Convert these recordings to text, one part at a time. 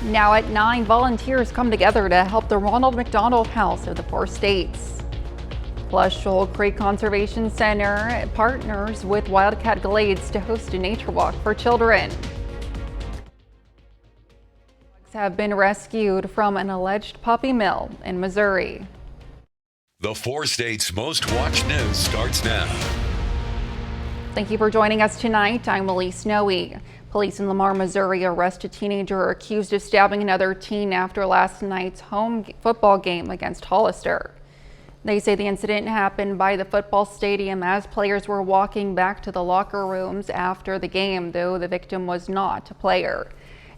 Now at 9, volunteers come together to help the Ronald McDonald House of the Four States. Plus, Shoal Creek Conservation Center partners with Wildcat Glades to host a nature walk for children. Dogs have been rescued from an alleged puppy mill in Missouri. The Four States' most watched news starts now. Thank you for joining us tonight. I'm Elise Noe. Police in Lamar, Missouri arrest a teenager accused of stabbing another teen after last night's home football game against Hollister. They say the incident happened by the football stadium as players were walking back to the locker rooms after the game, though the victim was not a player.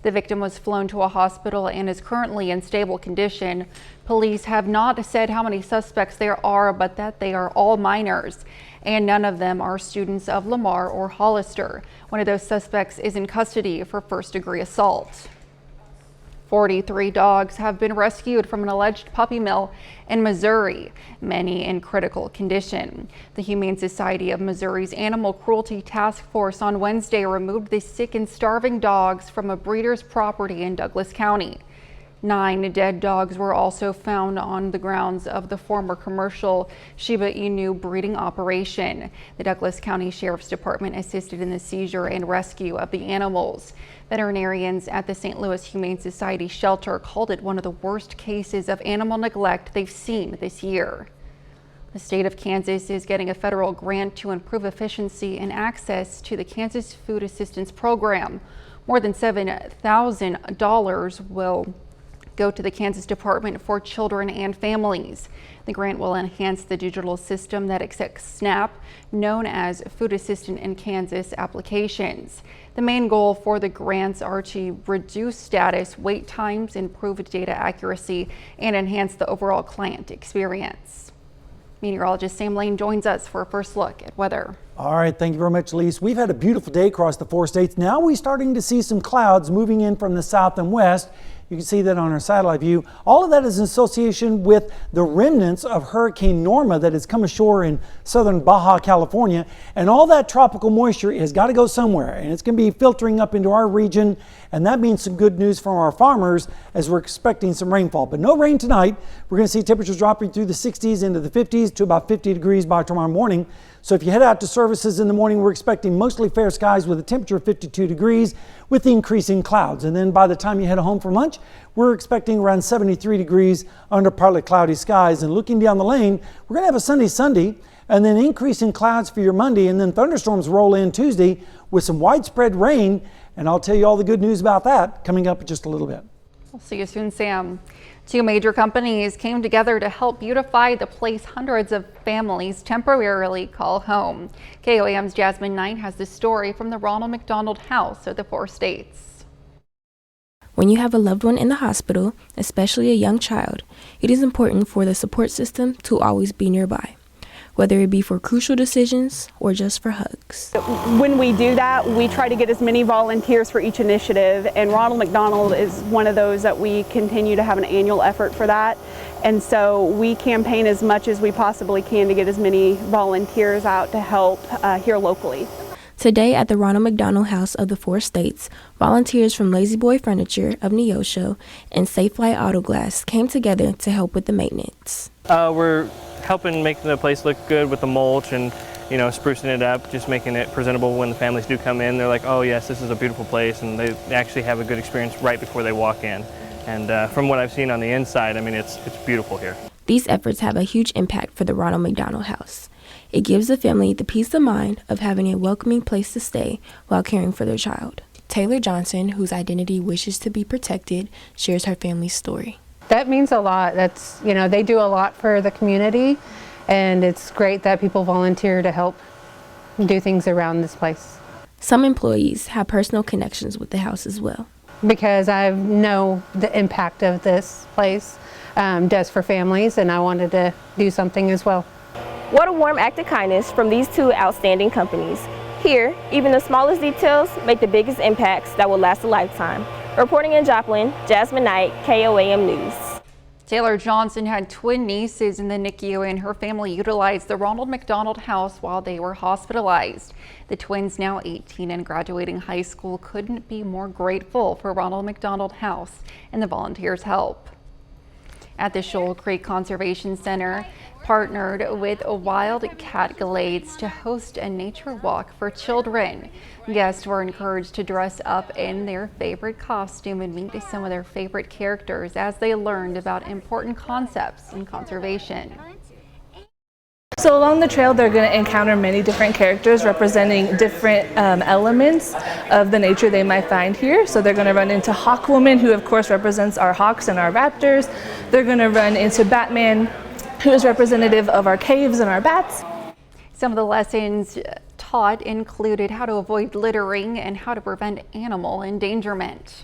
The victim was flown to a hospital and is currently in stable condition. Police have not said how many suspects there are, but that they are all minors, and none of them are students of Lamar or Hollister. One of those suspects is in custody for first-degree assault. 43 dogs have been rescued from an alleged puppy mill in Missouri, many in critical condition. The Humane Society of Missouri's Animal Cruelty Task Force on Wednesday removed the sick and starving dogs from a breeder's property in Douglas County. 9 dead dogs were also found on the grounds of the former commercial Shiba Inu breeding operation. The Douglas County Sheriff's Department assisted in the seizure and rescue of the animals. Veterinarians at the St. Louis Humane Society shelter called it one of the worst cases of animal neglect they've seen this year. The state of Kansas is getting a federal grant to improve efficiency and access to the Kansas Food Assistance Program. More than $7,000 will go to the Kansas Department for Children and Families. The grant will enhance the digital system that accepts SNAP, known as Food Assistant in Kansas applications. The main goal for the grants are to reduce status, wait times, improve data accuracy, and enhance the overall client experience. Meteorologist Sam Lane joins us for a first look at weather. All right, thank you very much, Lise. We've had a beautiful day across the four states. Now we're starting to see some clouds moving in from the south and west. You can see that on our satellite view. All of that is in association with the remnants of Hurricane Norma that has come ashore in southern Baja California. And all that tropical moisture has got to go somewhere. And it's going to be filtering up into our region. And that means some good news from our farmers as we're expecting some rainfall. But no rain tonight. We're going to see temperatures dropping through the 60s into the 50s to about 50 degrees by tomorrow morning. So if you head out to services in the morning, we're expecting mostly fair skies with a temperature of 52 degrees with the increasing clouds. And then by the time you head home from lunch, we're expecting around 73 degrees under partly cloudy skies. And looking down the lane, we're going to have a sunny Sunday and then increasing clouds for your Monday. And then thunderstorms roll in Tuesday with some widespread rain. And I'll tell you all the good news about that coming up in just a little bit. We'll see you soon, Sam. 2 major companies came together to help beautify the place hundreds of families temporarily call home. KOAM's Jasmine Knight has this story from the Ronald McDonald House of the Four States. When you have a loved one in the hospital, especially a young child, it is important for the support system to always be nearby, whether it be for crucial decisions or just for hugs. When we do that, we try to get as many volunteers for each initiative, and Ronald McDonald is one of those that we continue to have an annual effort for that. And so we campaign as much as we possibly can to get as many volunteers out to help here locally. Today at the Ronald McDonald House of the Four States, volunteers from Lazy Boy Furniture of Neosho and Safe Flight Auto Glass came together to help with the maintenance. We're helping make the place look good with the mulch and, you know, sprucing it up, just making it presentable when the families do come in. They're like, oh yes, this is a beautiful place, and they actually have a good experience right before they walk in. And from what I've seen on the inside, I mean, it's beautiful here. These efforts have a huge impact for the Ronald McDonald House. It gives the family the peace of mind of having a welcoming place to stay while caring for their child. Taylor Johnson, whose identity wishes to be protected, shares her family's story. That means a lot. That's, you know, they do a lot for the community, and it's great that people volunteer to help do things around this place. Some employees have personal connections with the house as well. Because I know the impact of this place does for families, and I wanted to do something as well. What a warm act of kindness from these 2 outstanding companies. Here, even the smallest details make the biggest impacts that will last a lifetime. Reporting in Joplin, Jasmine Knight, KOAM News. Taylor Johnson had twin nieces in the NICU, and her family utilized the Ronald McDonald House while they were hospitalized. The twins, now 18 and graduating high school, couldn't be more grateful for Ronald McDonald House and the volunteers' help. At the Shoal Creek Conservation Center, partnered with Wild Cat Glades to host a nature walk for children. Guests were encouraged to dress up in their favorite costume and meet some of their favorite characters as they learned about important concepts in conservation. So along the trail, they're going to encounter many different characters representing different elements of the nature they might find here. So they're going to run into Hawkwoman, who of course represents our hawks and our raptors. They're going to run into Batman, who is representative of our caves and our bats. Some of the lessons taught included how to avoid littering and how to prevent animal endangerment.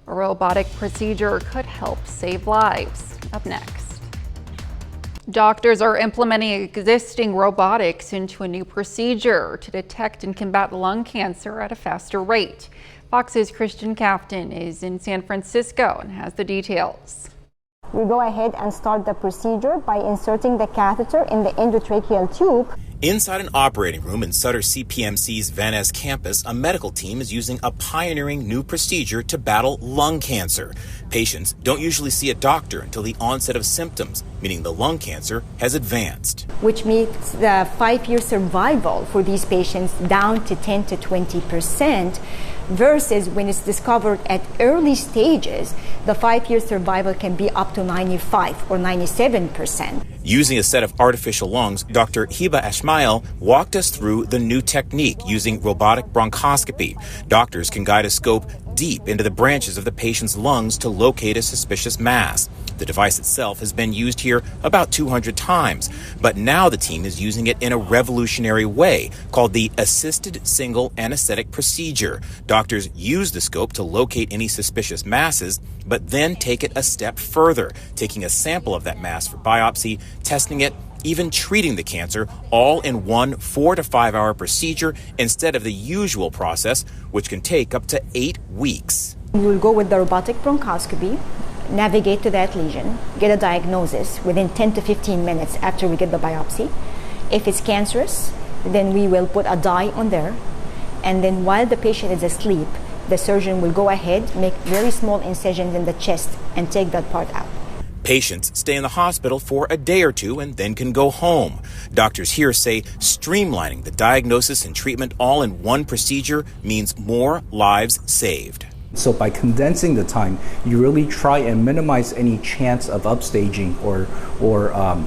A robotic procedure could help save lives. Up next. Doctors are implementing existing robotics into a new procedure to detect and combat lung cancer at a faster rate. Fox's Christian Cafton is in San Francisco and has the details. We go ahead and start the procedure by inserting the catheter in the endotracheal tube. Inside an operating room in Sutter CPMC's Van Ness campus, a medical team is using a pioneering new procedure to battle lung cancer. Patients don't usually see a doctor until the onset of symptoms, meaning the lung cancer has advanced. Which makes the 5-year survival for these patients down to 10 to 20%, versus when it's discovered at early stages, the 5-year survival can be up to 95 or 97%. Using a set of artificial lungs, Dr. Hiba Ashmael walked us through the new technique using robotic bronchoscopy. Doctors can guide a scope deep into the branches of the patient's lungs to locate a suspicious mass. The device itself has been used here about 200 times, but now the team is using it in a revolutionary way called the assisted single anesthetic procedure. Doctors use the scope to locate any suspicious masses, but then take it a step further, taking a sample of that mass for biopsy, testing it, even treating the cancer, all in one 4 to 5 hour procedure instead of the usual process, which can take up to 8 weeks. We will go with the robotic bronchoscopy, navigate to that lesion, get a diagnosis within 10 to 15 minutes after we get the biopsy. If it's cancerous, then we will put a dye on there, and then while the patient is asleep, the surgeon will go ahead, make very small incisions in the chest and take that part out. Patients stay in the hospital for a day or two and then can go home. Doctors here say streamlining the diagnosis and treatment all in one procedure means more lives saved. So by condensing the time, you really try and minimize any chance of upstaging or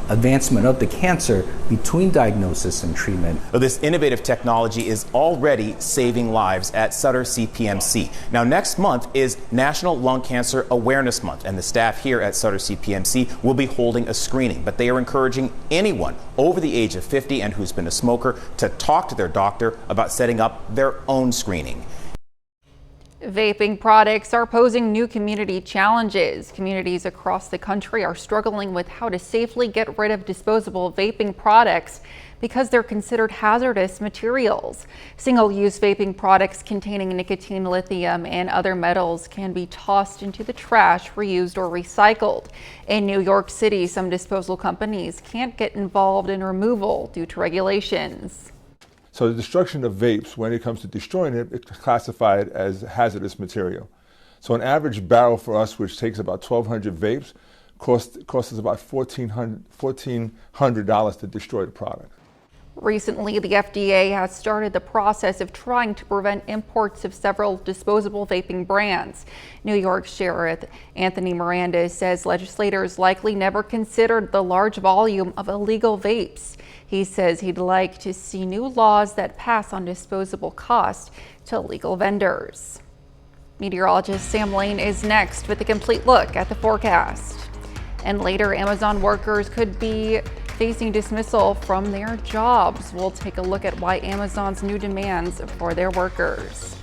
advancement of the cancer between diagnosis and treatment. Well, this innovative technology is already saving lives at Sutter CPMC. Now, next month is National Lung Cancer Awareness Month, and the staff here at Sutter CPMC will be holding a screening, but they are encouraging anyone over the age of 50 and who's been a smoker to talk to their doctor about setting up their own screening. Vaping products are posing new community challenges. Communities across the country are struggling with how to safely get rid of disposable vaping products because they're considered hazardous materials. Single-use vaping products containing nicotine, lithium, and other metals can be tossed into the trash, reused, or recycled. In New York City, some disposal companies can't get involved in removal due to regulations. So the destruction of vapes, when it comes to destroying it, it's classified as hazardous material. So an average barrel for us, which takes about 1,200 vapes, costs us about $1,400 to destroy the product. Recently, the FDA has started the process of trying to prevent imports of several disposable vaping brands. New York Sheriff Anthony Miranda says legislators likely never considered the large volume of illegal vapes. He says he'd like to see new laws that pass on disposable costs to legal vendors. Meteorologist Sam Lane is next with a complete look at the forecast. And later, Amazon workers could be facing dismissal from their jobs. We'll take a look at why Amazon's new demands for their workers.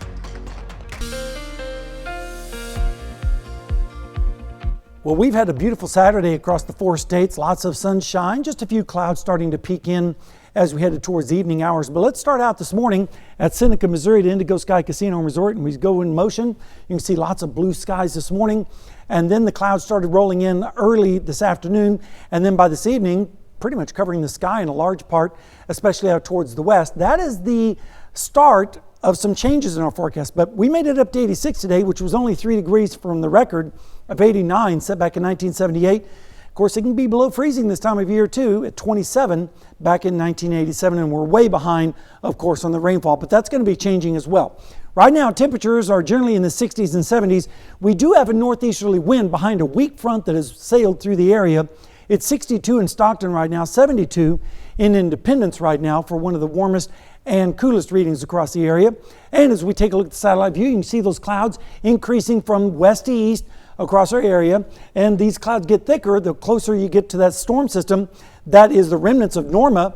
Well, we've had a beautiful Saturday across the 4 states, lots of sunshine, just a few clouds starting to peek in as we headed towards the evening hours. But let's start out this morning at Seneca, Missouri, to Indigo Sky Casino and Resort, and we go in motion. You can see lots of blue skies this morning, and then the clouds started rolling in early this afternoon, and then by this evening, pretty much covering the sky in a large part, especially out towards the west. That is the start of some changes in our forecast, but we made it up to 86 today, which was only 3 degrees from the record of 89 set back in 1978. Of course, it can be below freezing this time of year too, at 27 back in 1987, and we're way behind, of course, on the rainfall, but that's going to be changing as well. Right now, temperatures are generally in the 60s and 70s. We do have a northeasterly wind behind a weak front that has sailed through the area. It's 62 in Stockton right now, 72 in Independence right now for one of the warmest and coolest readings across the area. And as we take a look at the satellite view, you can see those clouds increasing from west to east across our area, and these clouds get thicker the closer you get to that storm system. That is the remnants of Norma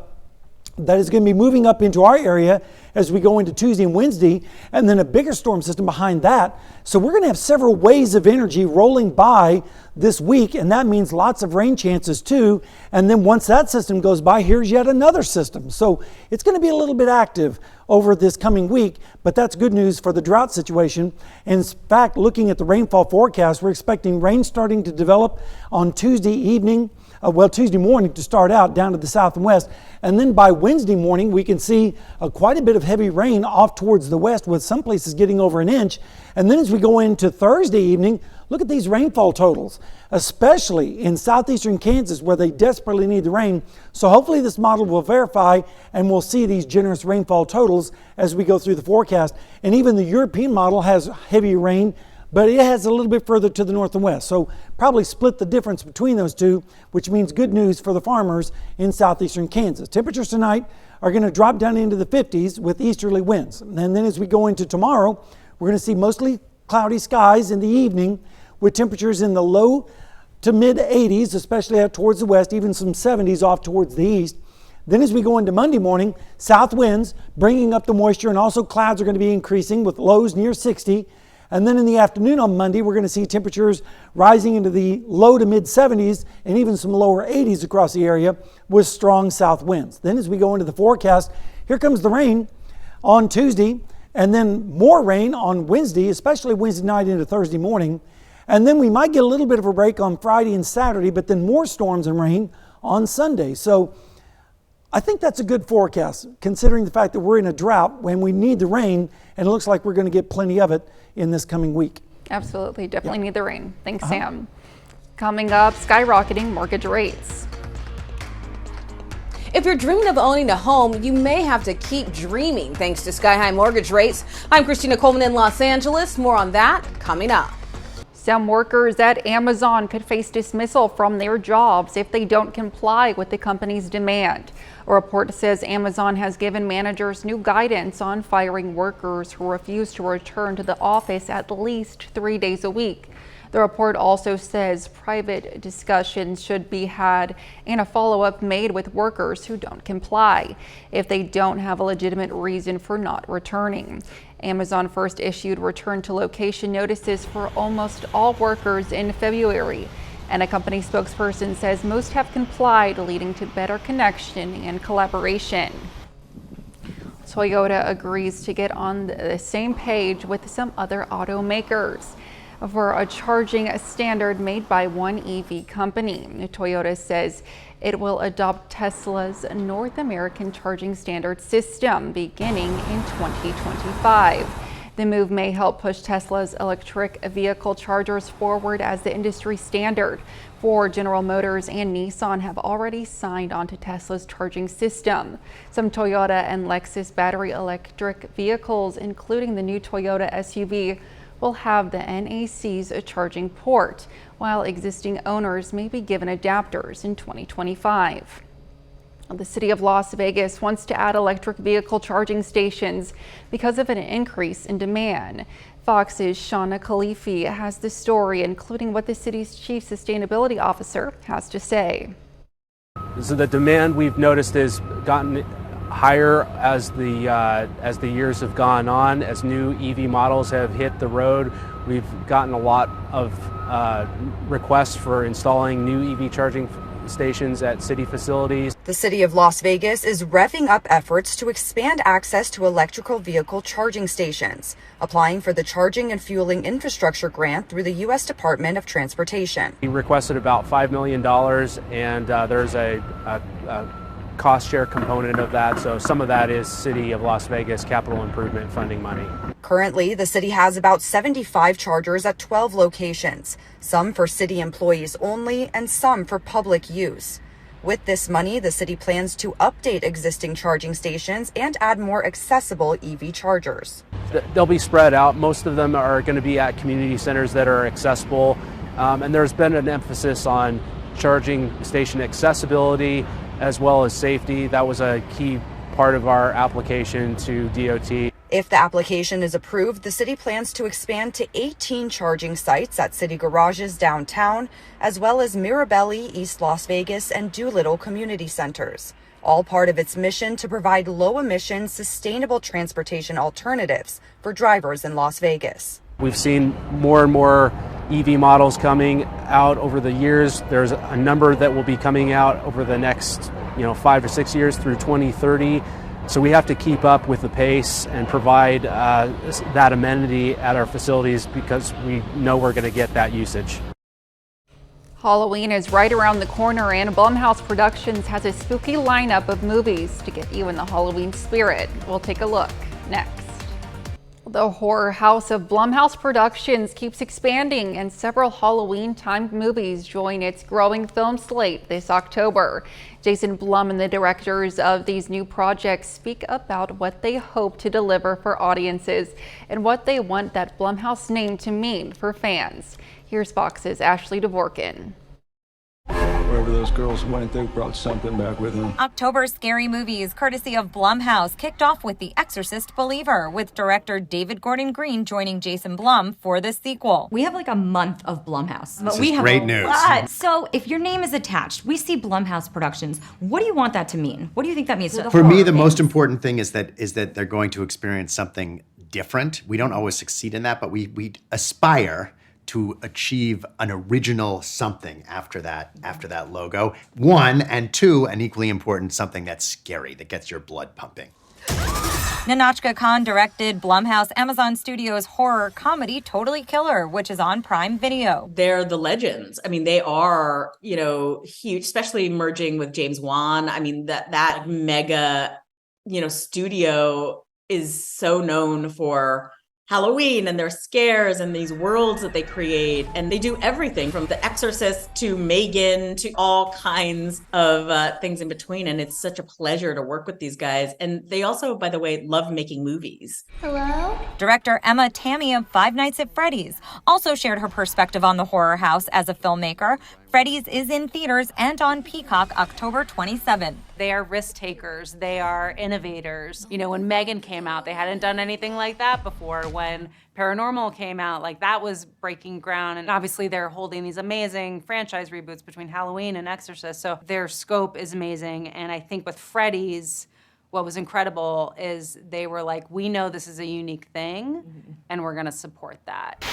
that is going to be moving up into our area as we go into Tuesday and Wednesday, and then a bigger storm system behind that. So we're going to have several waves of energy rolling by this week, and that means lots of rain chances too. And then once that system goes by, here's yet another system. So it's going to be a little bit active over this coming week, but that's good news for the drought situation. In fact, looking at the rainfall forecast, we're expecting rain starting to develop on Tuesday evening, Tuesday morning to start out down to the south and west. And then by Wednesday morning, we can see quite a bit of heavy rain off towards the west, with some places getting over an inch. And then as we go into Thursday evening, look at these rainfall totals, especially in southeastern Kansas where they desperately need the rain. So hopefully this model will verify and we'll see these generous rainfall totals as we go through the forecast. And even the European model has heavy rain, but it has a little bit further to the north and west. So probably split the difference between those two, which means good news for the farmers in southeastern Kansas. Temperatures tonight are going to drop down into the 50s with easterly winds. And then as we go into tomorrow, we're going to see mostly cloudy skies in the evening with temperatures in the low to mid 80s, especially out towards the west, even some 70s off towards the east. Then as we go into Monday morning, south winds bringing up the moisture, and also clouds are going to be increasing with lows near 60. And then in the afternoon on Monday, we're going to see temperatures rising into the low to mid 70s and even some lower 80s across the area with strong south winds. Then as we go into the forecast, here comes the rain on Tuesday, and then more rain on Wednesday, especially Wednesday night into Thursday morning. And then we might get a little bit of a break on Friday and Saturday, but then more storms and rain on Sunday. So I think that's a good forecast, considering the fact that we're in a drought when we need the rain, and it looks like we're going to get plenty of it in this coming week. Absolutely. Definitely need the rain. Thanks, Sam. Coming up, skyrocketing mortgage rates. If you're dreaming of owning a home, you may have to keep dreaming thanks to sky-high mortgage rates. I'm Christina Coleman in Los Angeles. More on that coming up. Some workers at Amazon could face dismissal from their jobs if they don't comply with the company's demand. A report says Amazon has given managers new guidance on firing workers who refuse to return to the office at least 3 days a week. The report also says private discussions should be had and a follow-up made with workers who don't comply if they don't have a legitimate reason for not returning. Amazon first issued return to location notices for almost all workers in February, and a company spokesperson says most have complied, leading to better connection and collaboration. Toyota agrees to get on the same page with some other automakers for a charging standard made by one EV company. Toyota says it will adopt Tesla's North American charging standard system beginning in 2025. The move may help push Tesla's electric vehicle chargers forward as the industry standard. Ford, General Motors, and Nissan have already signed on to Tesla's charging system. Some Toyota and Lexus battery electric vehicles, including the new Toyota SUV, will have the NAC's charging port, while existing owners may be given adapters in 2025. The city of Las Vegas wants to add electric vehicle charging stations because of an increase in demand. Fox's Shauna Khalifi has the story, including what the city's chief sustainability officer has to say. So the demand we've noticed has gotten higher as the years have gone on. As new EV models have hit the road, we've gotten a lot of requests for installing new EV charging stations at city facilities. The city of Las Vegas is revving up efforts to expand access to electrical vehicle charging stations, applying for the Charging and Fueling Infrastructure Grant through the U.S. Department of Transportation. He requested about $5 million, and there's a cost share component of that, so some of that is City of Las Vegas capital improvement funding money. Currently, the city has about 75 chargers at 12 locations, some for city employees only and some for public use. With this money, the city plans to update existing charging stations and add more accessible EV chargers. They'll be spread out. Most of them are going to be at community centers that are accessible, and there's been an emphasis on charging station accessibility as well as safety. That was a key part of our application to DOT. If the application is approved, the city plans to expand to 18 charging sites at city garages downtown, as well as Mirabelli, East Las Vegas, and Doolittle community centers, all part of its mission to provide low-emission, sustainable transportation alternatives for drivers in Las Vegas. We've seen more and more EV models coming out over the years. There's a number that will be coming out over the next 5 to 6 years through 2030. So we have to keep up with the pace and provide that amenity at our facilities because we know we're going to get that usage. Halloween is right around the corner, and Blumhouse Productions has a spooky lineup of movies to get you in the Halloween spirit. We'll take a look next. The horror house of Blumhouse Productions keeps expanding, and several Halloween-timed movies join its growing film slate this October. Jason Blum and the directors of these new projects speak about what they hope to deliver for audiences and what they want that Blumhouse name to mean for fans. Here's Fox's Ashley Dvorkin. Wherever those girls went, they brought something back with them. October's scary movies, courtesy of Blumhouse, kicked off with The Exorcist Believer, with director David Gordon Green joining Jason Blum for the sequel. We have like a month of Blumhouse. This we is have great news. So if your name is attached, we see Blumhouse Productions. What do you want that to mean? What do you think that means to the For me, horror the fans? most important thing is that they're going to experience something different. We don't always succeed in that, but we aspire to achieve an original something after that logo. One, and two, and equally important, something that's scary, that gets your blood pumping. Nahnatchka Khan directed Blumhouse Amazon Studios' horror comedy Totally Killer, which is on Prime Video. They're the legends. I mean, they are, huge, especially merging with James Wan. I mean, that mega, studio is so known for Halloween and their scares and these worlds that they create. And they do everything from The Exorcist to Megan to all kinds of things in between. And it's such a pleasure to work with these guys. And they also, by the way, love making movies. Hello? Director Emma Tammy of Five Nights at Freddy's also shared her perspective on the horror house as a filmmaker. Freddy's is in theaters and on Peacock October 27th. They are risk takers. They are innovators. When Megan came out, they hadn't done anything like that before. When Paranormal came out, that was breaking ground. And obviously they're holding these amazing franchise reboots between Halloween and Exorcist. So their scope is amazing. And I think with Freddy's, what was incredible is they were like, we know this is a unique thing and we're gonna support that.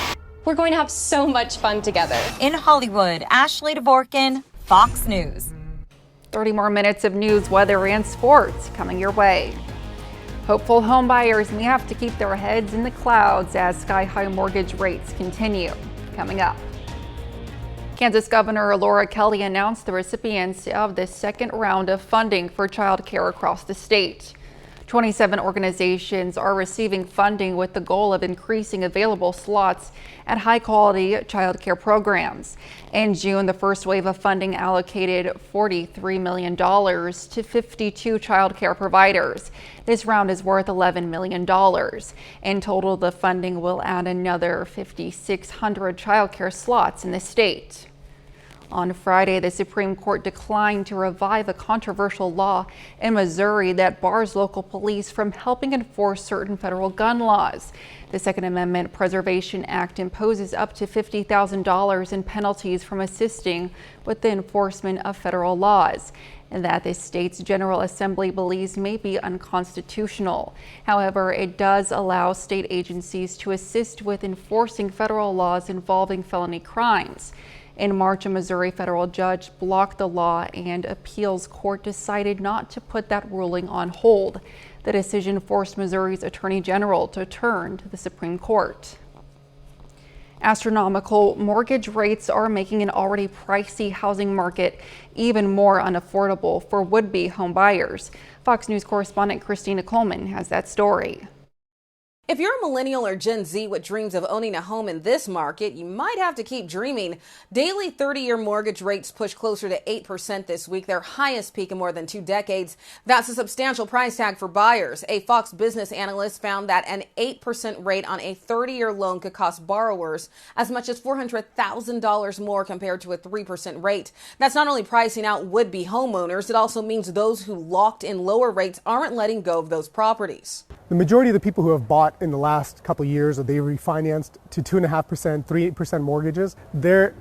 We're going to have so much fun together. In Hollywood, Ashley Dvorkin, Fox News. 30 more minutes of news, weather, and sports coming your way. Hopeful home buyers may have to keep their heads in the clouds as sky-high mortgage rates continue. Coming up. Kansas Governor Laura Kelly announced the recipients of the second round of funding for child care across the state. 27 organizations are receiving funding with the goal of increasing available slots at high-quality child care programs. In June, the first wave of funding allocated $43 million to 52 child care providers. This round is worth $11 million. In total, the funding will add another 5,600 child care slots in the state. On Friday, the Supreme Court declined to revive a controversial law in Missouri that bars local police from helping enforce certain federal gun laws. The Second Amendment Preservation Act imposes up to $50,000 in penalties from assisting with the enforcement of federal laws, and that the state's General Assembly believes may be unconstitutional. However, it does allow state agencies to assist with enforcing federal laws involving felony crimes. In March, a Missouri federal judge blocked the law, and appeals court decided not to put that ruling on hold. The decision forced Missouri's Attorney General to turn to the Supreme Court. Astronomical mortgage rates are making an already pricey housing market even more unaffordable for would-be home buyers. Fox News correspondent Christina Coleman has that story. If you're a millennial or Gen Z with dreams of owning a home in this market, you might have to keep dreaming. Daily 30-year mortgage rates pushed closer to 8% this week, their highest peak in more than 2 decades. That's a substantial price tag for buyers. A Fox Business analyst found that an 8% rate on a 30-year loan could cost borrowers as much as $400,000 more compared to a 3% rate. That's not only pricing out would-be homeowners, it also means those who locked in lower rates aren't letting go of those properties. The majority of the people who have bought in the last couple of years, or they refinanced to 2.5%, 3% mortgages, they're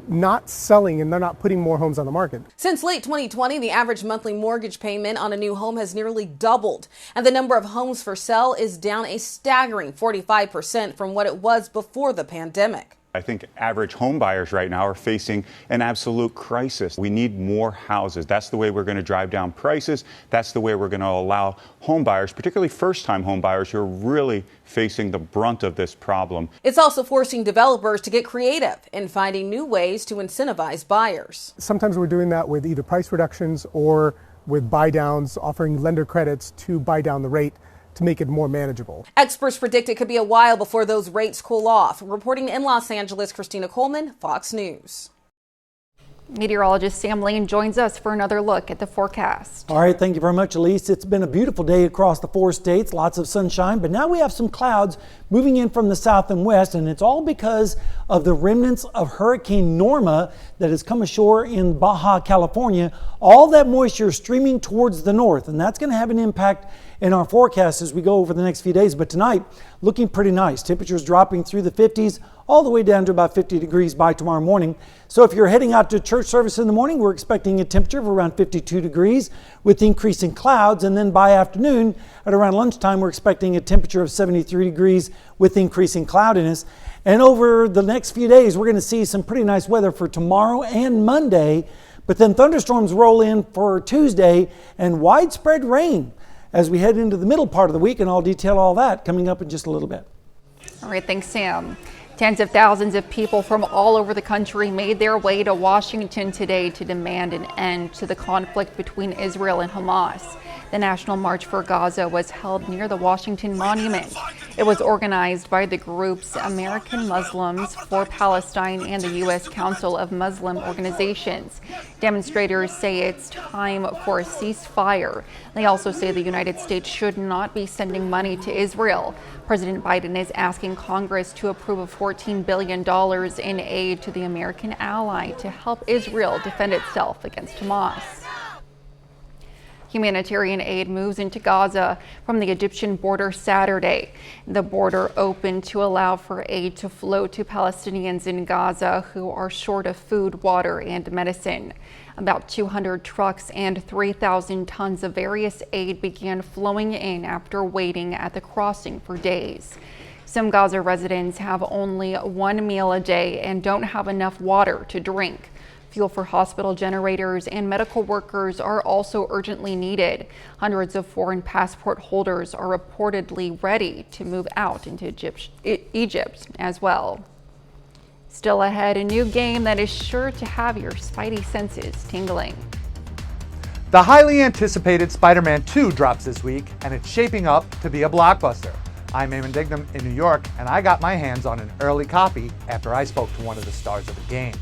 not selling and they're not putting more homes on the market. Since late 2020, the average monthly mortgage payment on a new home has nearly doubled, and the number of homes for sale is down a staggering 45% from what it was before the pandemic. I think average home buyers right now are facing an absolute crisis. We need more houses. That's the way we're going to drive down prices. That's the way we're going to allow home buyers, particularly first-time home buyers, who are really facing the brunt of this problem. It's also forcing developers to get creative in finding new ways to incentivize buyers. Sometimes we're doing that with either price reductions or with buy downs, offering lender credits to buy down the rate to make it more manageable. Experts predict it could be a while before those rates cool off. Reporting in Los Angeles, Christina Coleman, Fox News. Meteorologist Sam Lane joins us for another look at the forecast. All right, thank you very much, Elise. It's been a beautiful day across the 4 states, lots of sunshine, but now we have some clouds moving in from the south and west, and it's all because of the remnants of Hurricane Norma that has come ashore in Baja California. All that moisture streaming towards the north, and that's going to have an impact in our forecast as we go over the next few days. But tonight, looking pretty nice. Temperatures dropping through the 50s, all the way down to about 50 degrees by tomorrow morning. So if you're heading out to church service in the morning, we're expecting a temperature of around 52 degrees with increasing clouds. And then by afternoon, at around lunchtime, we're expecting a temperature of 73 degrees with increasing cloudiness. And over the next few days, we're going to see some pretty nice weather for tomorrow and Monday. But then thunderstorms roll in for Tuesday and widespread rain as we head into the middle part of the week, and I'll detail all that coming up in just a little bit. All right, thanks, Sam. Tens of thousands of people from all over the country made their way to Washington today to demand an end to the conflict between Israel and Hamas. The National March for Gaza was held near the Washington Monument. It was organized by the groups American Muslims for Palestine and the U.S. Council of Muslim Organizations. Demonstrators say it's time for a ceasefire. They also say the United States should not be sending money to Israel. President Biden is asking Congress to approve a $14 billion in aid to the American ally to help Israel defend itself against Hamas. Humanitarian aid moves into Gaza from the Egyptian border Saturday. The border opened to allow for aid to flow to Palestinians in Gaza who are short of food, water, and medicine. About 200 trucks and 3,000 tons of various aid began flowing in after waiting at the crossing for days. Some Gaza residents have only one meal a day and don't have enough water to drink. Fuel for hospital generators and medical workers are also urgently needed. Hundreds of foreign passport holders are reportedly ready to move out into Egypt as well. Still ahead, a new game that is sure to have your spidey senses tingling. The highly anticipated Spider-Man 2 drops this week, and it's shaping up to be a blockbuster. I'm Eamon Dignam in New York, and I got my hands on an early copy after I spoke to one of the stars of the game.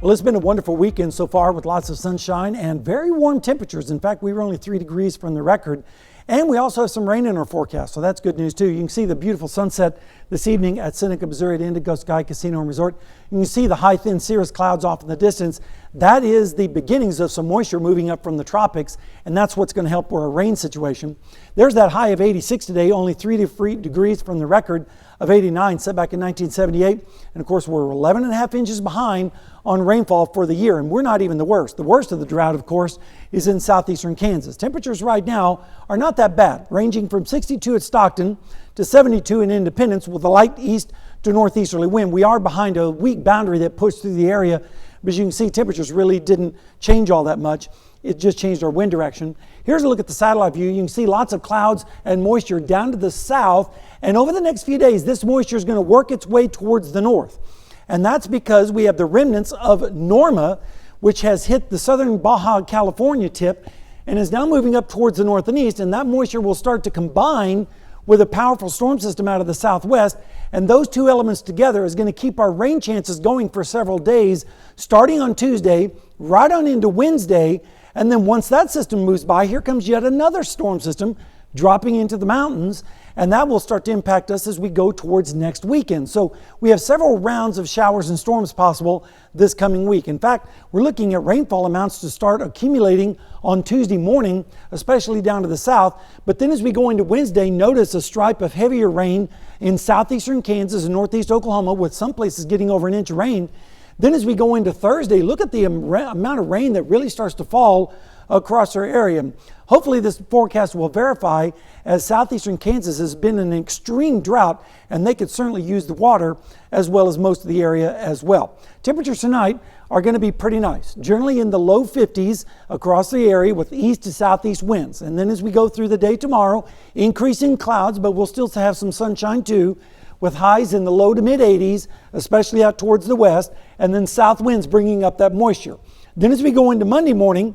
Well, it's been a wonderful weekend so far with lots of sunshine and very warm temperatures. In fact, we were only 3 degrees from the record. And we also have some rain in our forecast, so that's good news too. You can see the beautiful sunset this evening at Seneca, Missouri at Indigo Sky Casino and Resort. You can see the high, thin cirrus clouds off in the distance. That is the beginnings of some moisture moving up from the tropics, and that's what's going to help for a rain situation. There's that high of 86 today, only 3 degrees from the record of 89 set back in 1978. And of course, we're 11.5 inches behind on rainfall for the year, and we're not even the worst. The worst of the drought, of course, is in southeastern Kansas. Temperatures right now are not that bad, ranging from 62 at Stockton to 72 in Independence with a light east to northeasterly wind. We are behind a weak boundary that pushed through the area, but as you can see, temperatures really didn't change all that much. It just changed our wind direction. Here's a look at the satellite view. You can see lots of clouds and moisture down to the south, and over the next few days, this moisture is going to work its way towards the north. And that's because we have the remnants of Norma, which has hit the southern Baja California tip and is now moving up towards the north and east, and that moisture will start to combine with a powerful storm system out of the southwest, and those two elements together is going to keep our rain chances going for several days, starting on Tuesday, right on into Wednesday, and then once that system moves by, here comes yet another storm system dropping into the mountains, and that will start to impact us as we go towards next weekend. So we have several rounds of showers and storms possible this coming week. In fact, we're looking at rainfall amounts to start accumulating on Tuesday morning, especially down to the south. But then as we go into Wednesday, notice a stripe of heavier rain in southeastern Kansas and northeast Oklahoma, with some places getting over an inch of rain. Then as we go into Thursday, look at the amount of rain that really starts to fall across our area. Hopefully this forecast will verify, as southeastern Kansas has been in an extreme drought, and they could certainly use the water as well as most of the area as well. Temperatures tonight are going to be pretty nice, generally in the low 50s across the area with east to southeast winds. And then as we go through the day tomorrow, increasing clouds, but we'll still have some sunshine too, with highs in the low to mid 80s, especially out towards the west, and then south winds bringing up that moisture. Then as we go into Monday morning,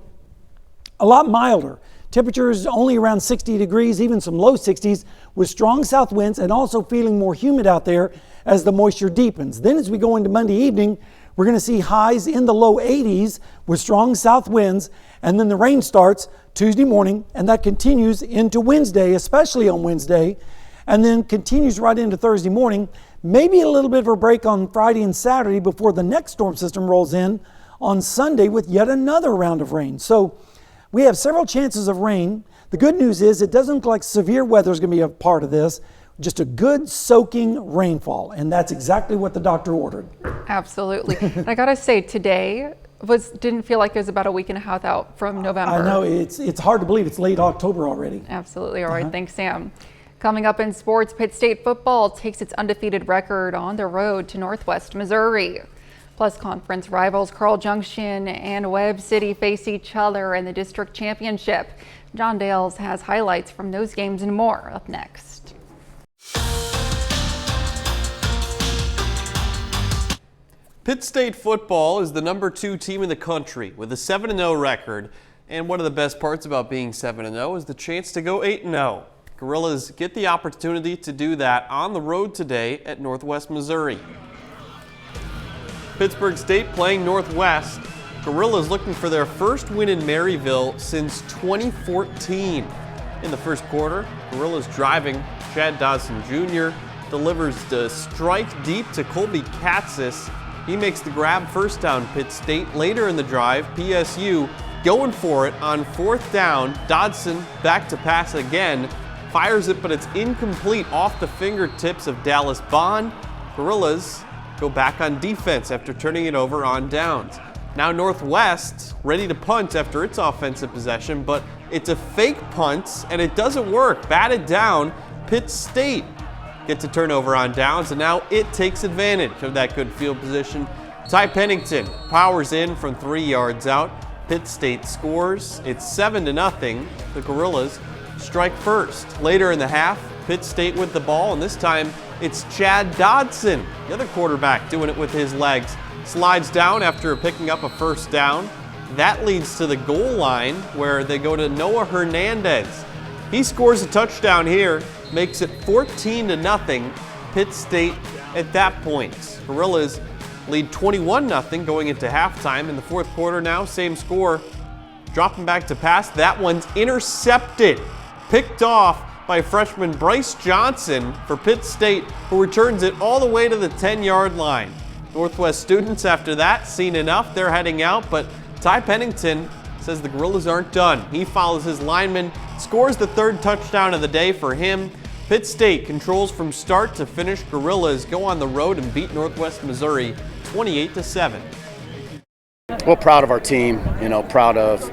a lot milder. Temperatures only around 60 degrees, even some low 60s, with strong south winds and also feeling more humid out there as the moisture deepens. Then as we go into Monday evening, we're going to see highs in the low 80s with strong south winds, and then the rain starts Tuesday morning, and that continues into Wednesday, especially on Wednesday, and then continues right into Thursday morning. Maybe a little bit of a break on Friday and Saturday before the next storm system rolls in on Sunday with yet another round of rain. So we have several chances of rain. The good news is it doesn't look like severe weather is going to be a part of this, just a good soaking rainfall. And that's exactly what the doctor ordered. Absolutely. I got to say, today didn't feel like it was about a week and a half out from November. I know, it's hard to believe it's late October already. Absolutely. All right. Thanks, Sam. Coming up in sports, Pitt State football takes its undefeated record on the road to Northwest Missouri. Plus, conference rivals Carl Junction and Webb City face each other in the district championship. John Dales has highlights from those games and more up next. Pitt State football is the #2 team in the country with a 7-0 record. And one of the best parts about being 7-0 is the chance to go 8-0. Gorillas get the opportunity to do that on the road today at Northwest Missouri. Pittsburgh State playing Northwest. Gorillas looking for their first win in Maryville since 2014. In the first quarter, Gorillas driving. Chad Dodson Jr. delivers the strike deep to Colby Katzis. He makes the grab, first down Pitt State. Later in the drive, PSU going for it on 4th down. Dodson back to pass again. Fires it, but it's incomplete off the fingertips of Dallas Bond. Gorillas go back on defense after turning it over on downs. Now Northwest ready to punt after its offensive possession, but it's a fake punt and it doesn't work. Batted down, Pitt State gets a turnover on downs, and now it takes advantage of that good field position. Ty Pennington powers in from 3 yards out. Pitt State scores. It's 7-0. The Gorillas strike first. Later in the half, Pitt State with the ball, and this time it's Chad Dodson, the other quarterback, doing it with his legs. Slides down after picking up a first down. That leads to the goal line where they go to Noah Hernandez. He scores a touchdown here, makes it 14-0. Pitt State at that point. Gorillas lead 21-0 going into halftime. In the fourth quarter now, same score. Dropping back to pass, that one's intercepted. Picked off by freshman Bryce Johnson for Pitt State, who returns it all the way to the 10-yard line. Northwest students after that, seen enough, they're heading out, but Ty Pennington says the Gorillas aren't done. He follows his lineman, scores the third touchdown of the day for him. Pitt State controls from start to finish. Gorillas go on the road and beat Northwest Missouri 28-7. Well, proud of our team, proud of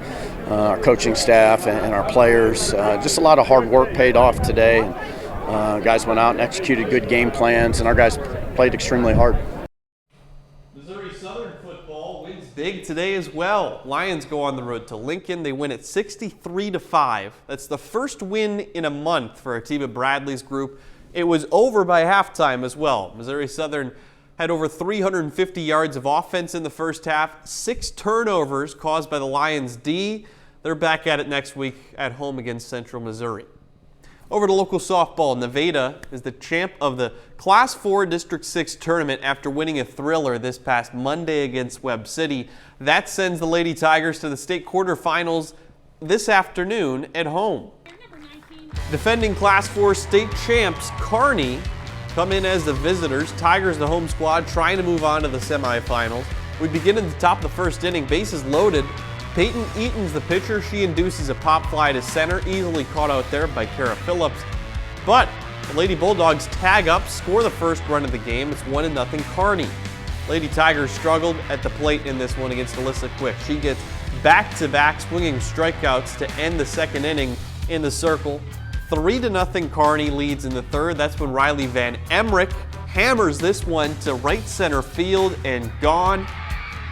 our coaching staff and our players. Just a lot of hard work paid off today. Guys went out and executed good game plans, and our guys played extremely hard. Missouri Southern football wins big today as well. Lions go on the road to Lincoln. They win at 63-5. That's the first win in a month for a team of Bradley's group. It was over by halftime as well. Missouri Southern had over 350 yards of offense in the first half, 6 turnovers caused by the Lions D. They're back at it next week at home against Central Missouri. Over to local softball, Nevada is the champ of the Class 4 District 6 tournament after winning a thriller this past Monday against Webb City. That sends the Lady Tigers to the state quarterfinals this afternoon at home. Defending Class 4 state champs, Kearney, come in as the visitors. Tigers, the home squad, trying to move on to the semifinals. We begin at the top of the first inning. Bases loaded. Peyton Eaton's the pitcher. She induces a pop fly to center, easily caught out there by Kara Phillips. But the Lady Bulldogs tag up, score the first run of the game. It's 1-0 Kearney. Lady Tigers struggled at the plate in this one against Alyssa Quick. She gets back-to-back swinging strikeouts to end the second inning in the circle. 3-0 Kearney leads in the third. That's when Riley Van Emmerich hammers this one to right center field and gone.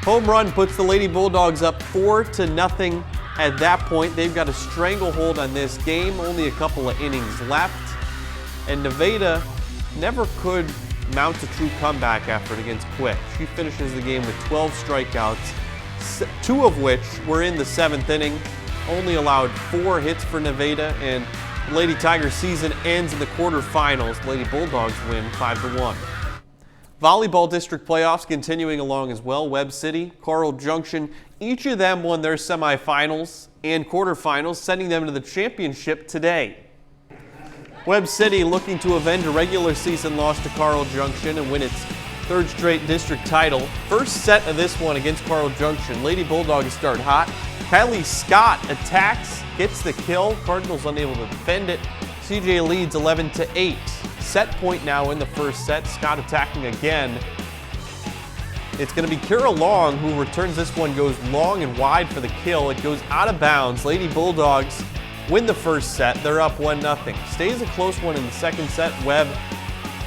Home run puts the Lady Bulldogs up 4-0 at that point. They've got a stranglehold on this game, only a couple of innings left. And Nevada never could mount a true comeback effort against Quick. She finishes the game with 12 strikeouts, 2 of which were in the 7th inning. Only allowed 4 hits for Nevada, and Lady Tigers season ends in the quarterfinals. Lady Bulldogs win 5-1. Volleyball district playoffs continuing along as well. Webb City, Coral Junction, each of them won their semifinals and quarterfinals, sending them to the championship today. Webb City looking to avenge a regular season loss to Coral Junction and win its 3rd straight district title. First set of this one against Coral Junction. Lady Bulldogs start hot. Kylie Scott attacks, gets the kill. Cardinals unable to defend it. CJ leads 11-8. Set point now in the first set. Scott attacking again. It's going to be Kira Long who returns this one, goes long and wide for the kill. It goes out of bounds. Lady Bulldogs win the first set. They're up 1-0. Stays a close one in the second set. Webb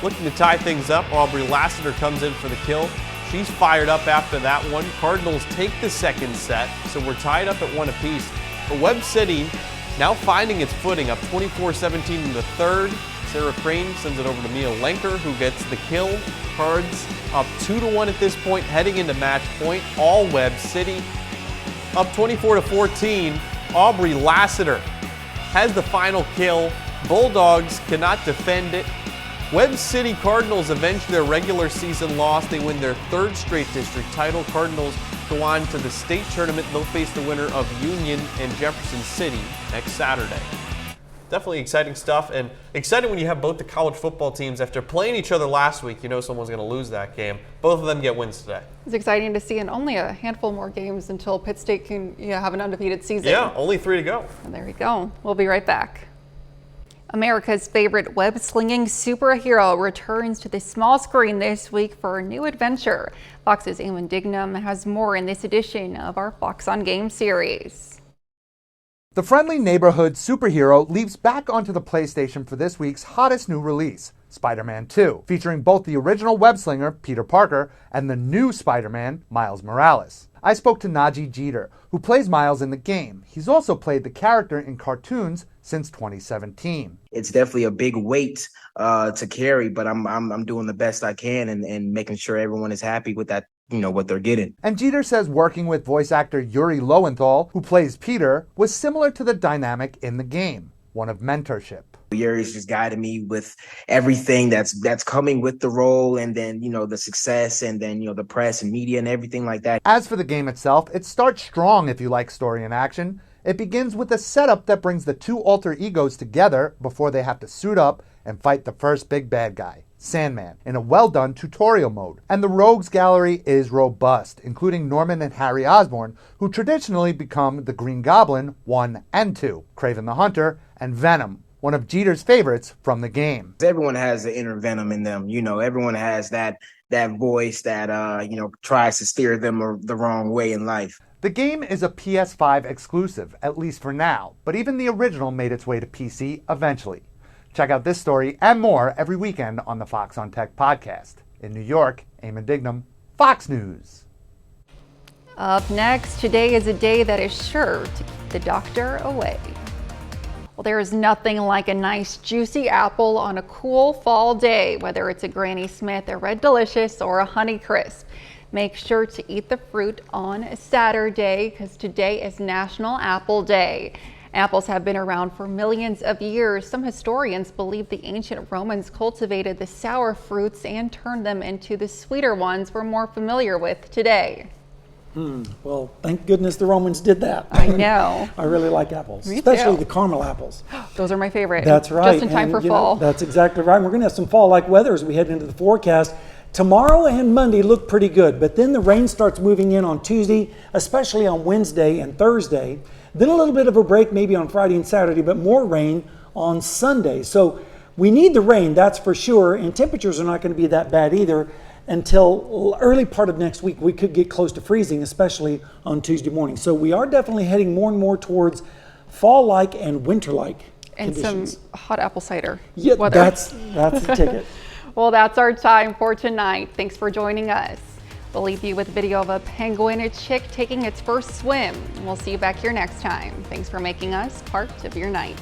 looking to tie things up. Aubrey Lassiter comes in for the kill. She's fired up after that one. Cardinals take the second set, so we're tied up at 1 apiece. But Webb City now finding its footing, up 24-17 in the third. Sarah Crane sends it over to Mia Lenker, who gets the kill. Cards up 2-1 at this point, heading into match point. All Webb City. Up 24-14, Aubrey Lassiter has the final kill. Bulldogs cannot defend it. Webb City Cardinals avenge their regular season loss. They win their 3rd straight district title. Cardinals go on to the state tournament. They'll face the winner of Union and Jefferson City next Saturday. Definitely exciting stuff, and exciting when you have both the college football teams, after playing each other last week, you know someone's going to lose that game. Both of them get wins today. It's exciting to see, and only a handful more games until Pitt State can have an undefeated season. Yeah, only 3 to go. And there you go. We'll be right back. America's favorite web-slinging superhero returns to the small screen this week for a new adventure. Fox's Eamon Dignam has more in this edition of our Fox on Game series. The friendly neighborhood superhero leaps back onto the PlayStation for this week's hottest new release, Spider-Man 2, featuring both the original web-slinger, Peter Parker, and the new Spider-Man, Miles Morales. I spoke to Najee Jeter, who plays Miles in the game. He's also played the character in cartoons since 2017. It's definitely a big weight to carry, but I'm doing the best I can and making sure everyone is happy with that, what they're getting. And Jeter says working with voice actor Yuri Lowenthal, who plays Peter, was similar to the dynamic in the game, one of mentorship. Yuri's just guided me with everything that's coming with the role, and then, the success, and then, the press and media and everything like that. As for the game itself, it starts strong if you like story and action. It begins with a setup that brings the 2 alter egos together before they have to suit up and fight the first big bad guy, Sandman, in a well-done tutorial mode. And the Rogues Gallery is robust, including Norman and Harry Osborn, who traditionally become the Green Goblin 1 and 2, Kraven the Hunter, and Venom, one of Jeter's favorites from the game. Everyone has the inner Venom in them. Everyone has that voice that tries to steer them the wrong way in life. The game is a PS5 exclusive, at least for now, but even the original made its way to PC eventually. Check out this story and more every weekend on the Fox on Tech podcast. In New York, Eamon Dignam, Fox News. Up next, today is a day that is sure to keep the doctor away. Well, there is nothing like a nice juicy apple on a cool fall day, whether it's a Granny Smith, a Red Delicious, or a Honey Crisp. Make sure to eat the fruit on Saturday because today is National Apple Day. Apples have been around for millions of years. Some historians believe the ancient Romans cultivated the sour fruits and turned them into the sweeter ones we're more familiar with today. Well, thank goodness the Romans did that. I know. I really like apples, Me especially too. the caramel apples. Those are my favorite. That's right. Just in time for you know, fall. that's exactly right. We're going to have some fall-like weather as we head into the forecast. Tomorrow and Monday look pretty good, but then the rain starts moving in on Tuesday, especially on Wednesday and Thursday. Then a little bit of a break maybe on Friday and Saturday, but more rain on Sunday. So we need the rain, that's for sure, and temperatures are not going to be that bad either until early part of next week. We could get close to freezing, especially on Tuesday morning. So we are definitely heading more and more towards fall-like and winter-like And conditions. some hot apple cider Yeah, weather. that's the ticket. Well, that's our time for tonight. Thanks for joining us. We'll leave you with a video of a penguin, a chick taking its first swim. We'll see you back here next time. Thanks for making us part of your night.